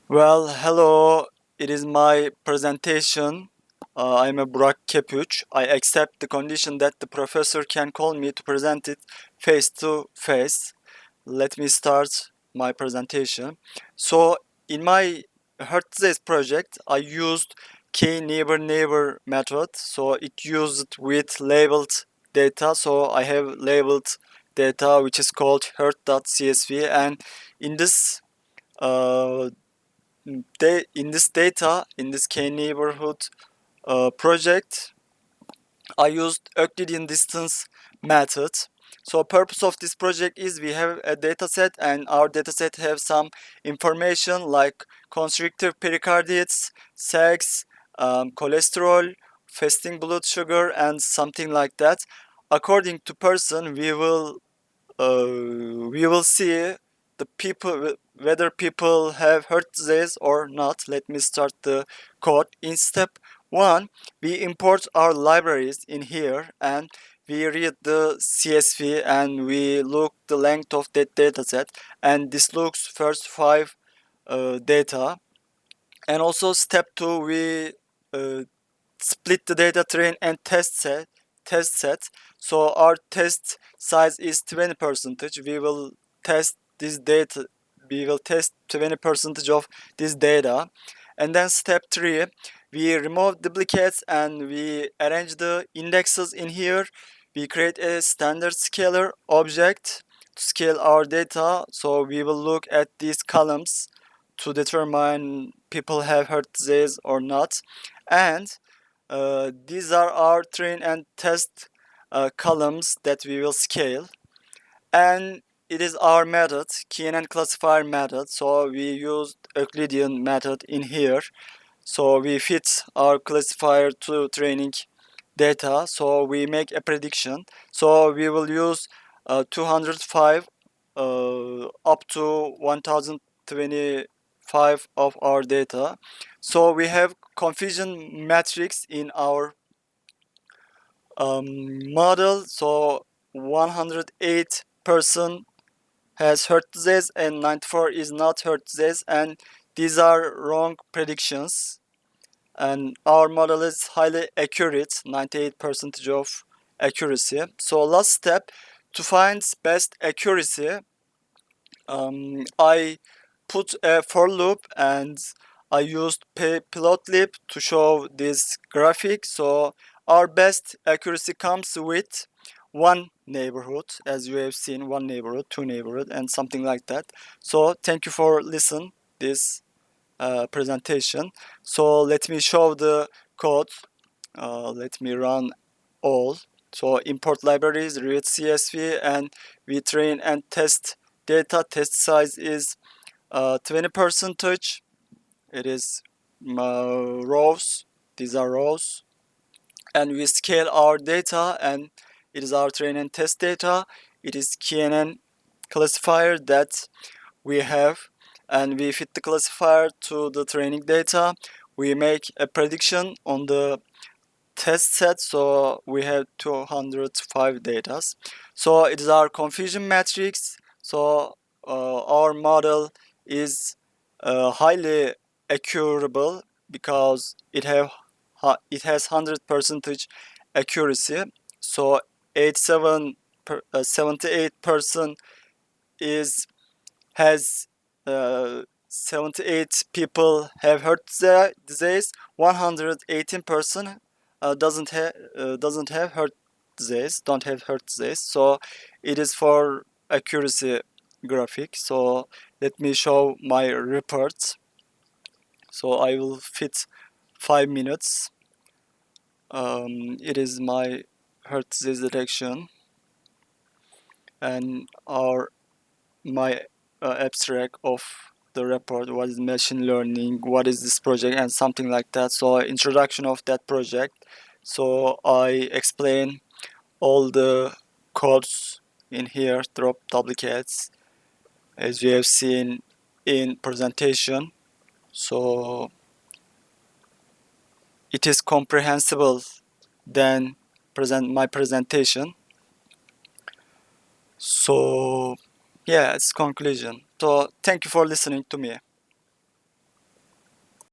Well, hello. It is my presentation. I'm a Burak Kepuç. I accept the condition that the professor can call me to present it face to face. Let me start my presentation. So, in my Hertz's project, I used key neighbor neighbor method. So, it used with labeled data. So, I have labeled data which is called hert.csv, and in this uh, in this data, in this k neighborhood project, I used Euclidean distance method. So purpose of this project is we have a data set, and our data set have some information like constrictive pericarditis, sex, cholesterol, fasting blood sugar, and something like that. According to person, we will see the people, whether people have heard this or not. Let me start the code. In step 1, we import our libraries in here, and we read the CSV, and we look the length of that dataset, and this looks first 5 data. And also step 2, we uh, split the data train and test set. So our test size is 20 percentage. Test this data we will test 20 percentage of this data. And then step 3, we remove duplicates and we arrange the indexes in here. We create a standard scalar object to scale our data. So we will look at these columns to determine people have heard this or not. And these are our train and test columns that we will scale. And it is our method, KNN classifier method. So we used Euclidean method in here. So we fit our classifier to training data. So we make a prediction. So we will use 205 up to 1025 of our data. So we have confusion matrix in our model. So 108 person has heard this and 94 is not heard this, and these are wrong predictions. And our model is highly accurate, 98% of accuracy. So last step, to find best accuracy, I put a for loop and I used plotly to show this graphic. So our best accuracy comes with one neighborhood, as you have seen, one neighborhood, two neighborhood, and something like that. So thank you for listening this presentation. So let me show the code. Let me run all. So import libraries, read CSV, and we train and test data. Test size is 20 percentage. It is rows. These are rows. And we scale our data, and it is our train and test data. It is KNN classifier that we have, and we fit the classifier to the training data. We make a prediction on the test set. So we have 205 data. So it is our confusion matrix. So our model is highly accurable because it has 100% accuracy. So 78% is has 78 people have heard the disease. 118% doesn't have heard disease, don't have heard disease. So it is for accuracy graphic. So let me show my report. So I will fit 5 minutes. It is my heart disease detection, and our my abstract of the report, what is machine learning, what is this project, and something like that. So introduction of that project. So I explain all the codes in here, drop duplicates, as you have seen in presentation. So it is comprehensible than my presentation. So yeah, it's conclusion. So thank you for listening to me.